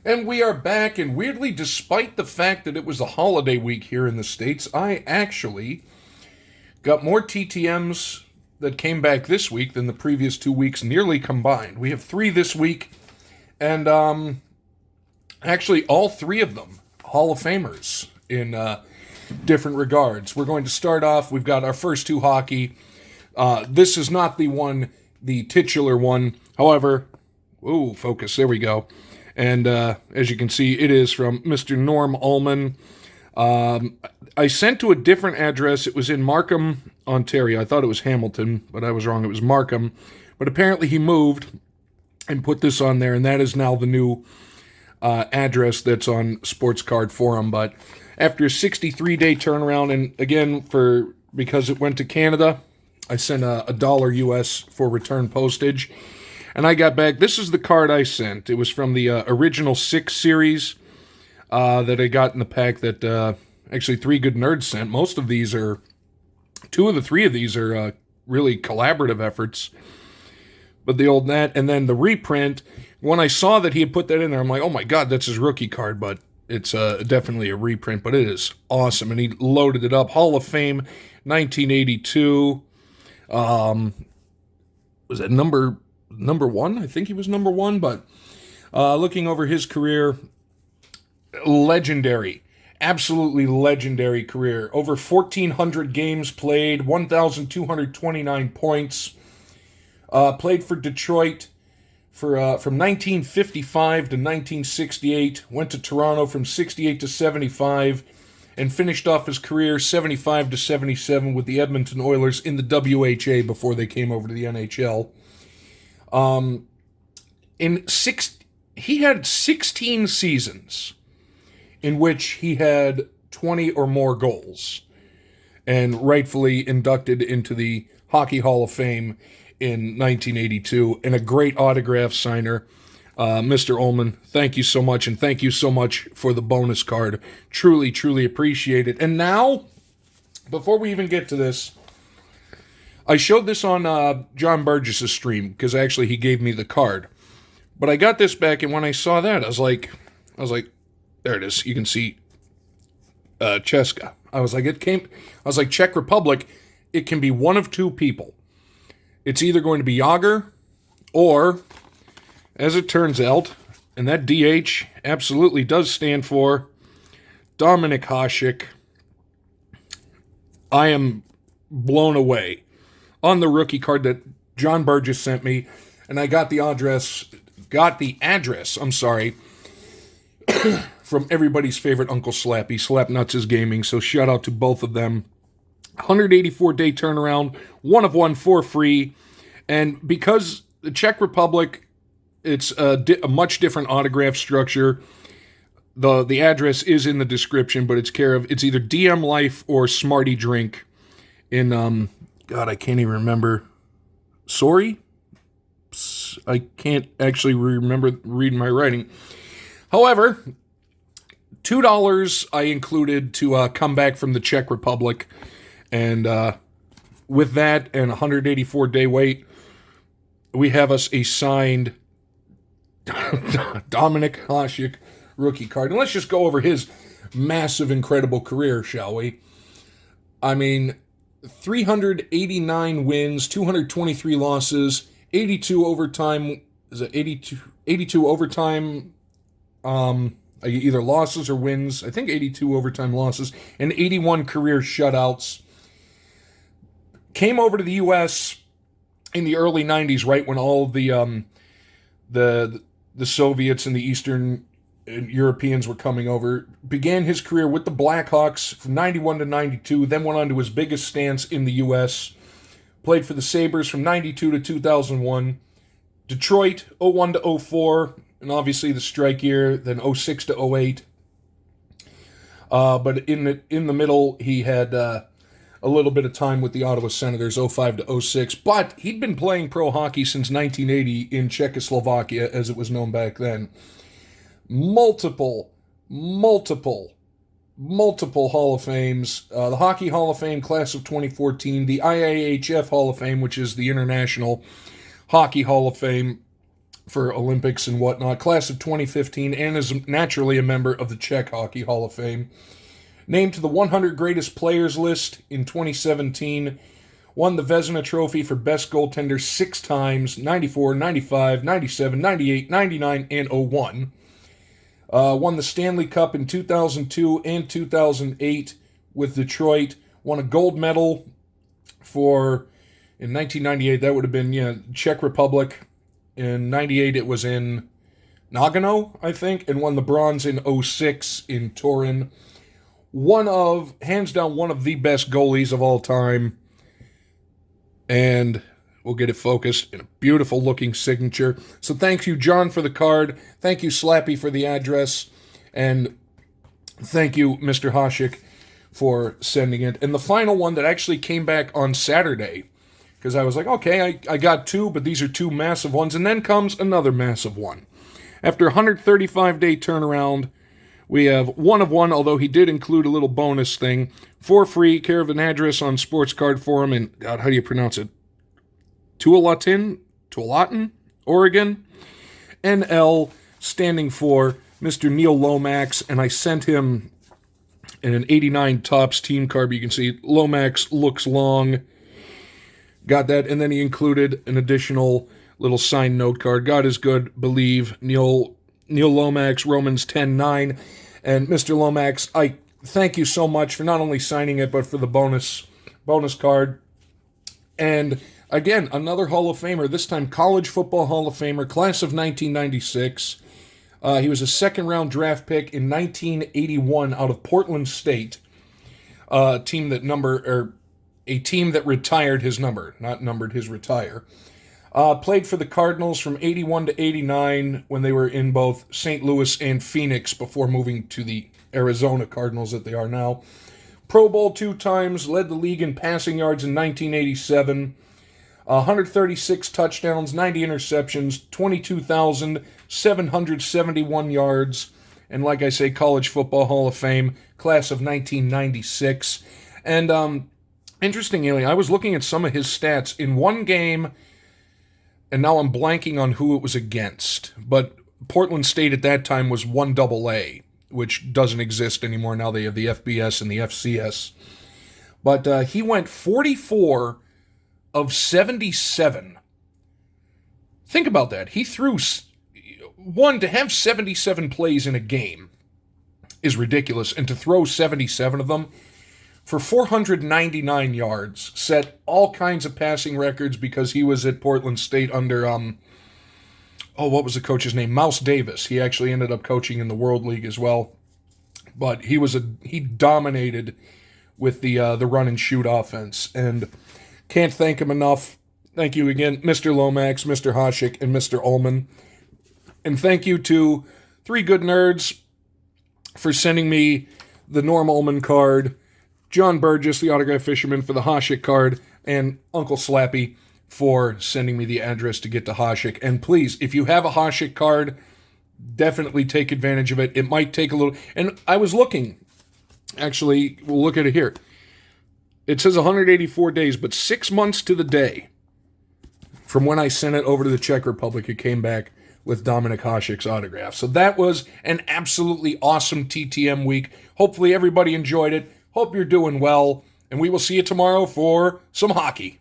And we are back, and weirdly, despite the fact that it was a holiday week here in the States, I actually got more TTMs that came back this week than the previous 2 weeks nearly combined. We have 3 this week, and actually all 3 of them Hall of Famers in different regards. We're going to start off, we've got our first 2 hockey. This is not the titular one. However, focus, there we go. And as you can see, it is from Mr. Norm Ullman. I sent to a different address. It was in Markham, Ontario. I thought it was Hamilton, but I was wrong. It was Markham. But apparently he moved and put this on there, and that is now the new address that's on Sports Card Forum. But after a 63-day turnaround, and again, because it went to Canada, I sent a $1 US for return postage. And I got back, this is the card I sent. It was from the original 6 series that I got in the pack that actually 3 Good Nerds sent. Most of these are, 2 of the 3 of these are really collaborative efforts. But the old net, and then the reprint, when I saw that he had put that in there, I'm like, oh my god, that's his rookie card, but it's definitely a reprint, but it is awesome. And he loaded it up. Hall of Fame, 1982. Was that number 1? I think he was number 1, but looking over his career, legendary, absolutely legendary career. Over 1,400 games played, 1,229 points. Played for Detroit from 1955 to 1968. Went to Toronto from 68 to 75, and finished off his career 75 to 77 with the Edmonton Oilers in the WHA before they came over to the NHL. He had 16 seasons in which he had 20 or more goals, and rightfully inducted into the Hockey Hall of Fame in 1982, and a great autograph signer. Mr. Ullman, thank you so much, and thank you so much for the bonus card. Truly, truly appreciate it. And now, before we even get to this, I showed this on John Burgess' stream, because actually he gave me the card. But I got this back, and when I saw that, I was like, there it is. You can see Česká. I was like, Czech Republic, it can be one of 2 people. It's either going to be Yager, or, as it turns out, and that DH absolutely does stand for Dominik Hašek. I am blown away on the rookie card that John Burgess sent me, and I got the address, from everybody's favorite Uncle Slappy. Slapnuts is Gaming, so shout out to both of them. 184-day turnaround, 1 of 1 for free, and because the Czech Republic, it's a much different autograph structure. The address is in the description, but it's either DM Life or Smarty Drink in God, I can't even remember. Sorry? I can't actually remember reading my writing. However, $2 I included to come back from the Czech Republic. And with that and a 184-day wait, we have us a signed Dominik Hašek rookie card. And let's just go over his massive, incredible career, shall we? I mean, 389 wins, 223 losses, 82 overtime. Is it 82 overtime? Either losses or wins. I think 82 overtime losses and 81 career shutouts. Came over to the U.S. in the early 90s, right when all of the Soviets and the Eastern Europeans were coming over. Began his career with the Blackhawks from 91 to 92, then went on to his biggest stance in the U.S. Played for the Sabres from 92 to 2001. Detroit, 01 to 04, and obviously the strike year, then 06 to 08. But in the middle, he had a little bit of time with the Ottawa Senators, 05 to 06. But he'd been playing pro hockey since 1980 in Czechoslovakia, as it was known back then. Multiple Hall of Fames. The Hockey Hall of Fame, class of 2014. The IIHF Hall of Fame, which is the International Hockey Hall of Fame for Olympics and whatnot. Class of 2015, and is naturally a member of the Czech Hockey Hall of Fame. Named to the 100 Greatest Players list in 2017. Won the Vezina Trophy for Best Goaltender 6 times, 94, 95, 97, 98, 99, and 01. Won the Stanley Cup in 2002 and 2008 with Detroit. Won a gold medal in 1998, that would have been, Czech Republic. In 98, it was in Nagano, I think, and won the bronze in 06 in Turin. Hands down, one of the best goalies of all time. And we'll get it focused in a beautiful looking signature. So thank you, John, for the card. Thank you, Slappy, for the address. And thank you, Mr. Hašek, for sending it. And the final one that actually came back on Saturday, because I was like, okay, I got 2, but these are 2 massive ones. And then comes another massive one. After a 135-day turnaround, we have 1 of 1, although he did include a little bonus thing. For free, care of an address on Sports Card Forum in, God, how do you pronounce it? Tualatin, Oregon. NL, standing for Mr. Neil Lomax, and I sent him an 89 Topps team card. You can see Lomax looks long. Got that, and then he included an additional little signed note card. God is good, believe, Neil Lomax, Romans 10:9. And Mr. Lomax, I thank you so much for not only signing it, but for the bonus card. And again, another Hall of Famer, this time College Football Hall of Famer, class of 1996. He was a second-round draft pick in 1981 out of Portland State, a team that retired his number, not numbered his retire. Played for the Cardinals from 81 to 89 when they were in both St. Louis and Phoenix before moving to the Arizona Cardinals that they are now. Pro Bowl 2 times, led the league in passing yards in 1987. 136 touchdowns, 90 interceptions, 22,771 yards. And like I say, College Football Hall of Fame, class of 1996. And interestingly, I was looking at some of his stats in one game, and now I'm blanking on who it was against. But Portland State at that time was 1AA, which doesn't exist anymore. Now they have the FBS and the FCS. But he went 44 of 77. Think about that. He threw... to have 77 plays in a game is ridiculous. And to throw 77 of them for 499 yards, set all kinds of passing records because he was at Portland State under, what was the coach's name? Mouse Davis. He actually ended up coaching in the World League as well. But he dominated with the run and shoot offense. And can't thank him enough. Thank you again, Mr. Lomax, Mr. Hašek, and Mr. Ullman. And thank you to 3 Good Nerds for sending me the Norm Ullman card, John Burgess, the Autograph Fisherman, for the Hašek card, and Uncle Slappy for sending me the address to get to Hašek. And please, if you have a Hašek card, definitely take advantage of it. It might take a little... And I was looking. Actually, we'll look at it here. It says 184 days, but 6 months to the day from when I sent it over to the Czech Republic, it came back with Dominik Hašek's autograph. So that was an absolutely awesome TTM week. Hopefully everybody enjoyed it. Hope you're doing well, and we will see you tomorrow for some hockey.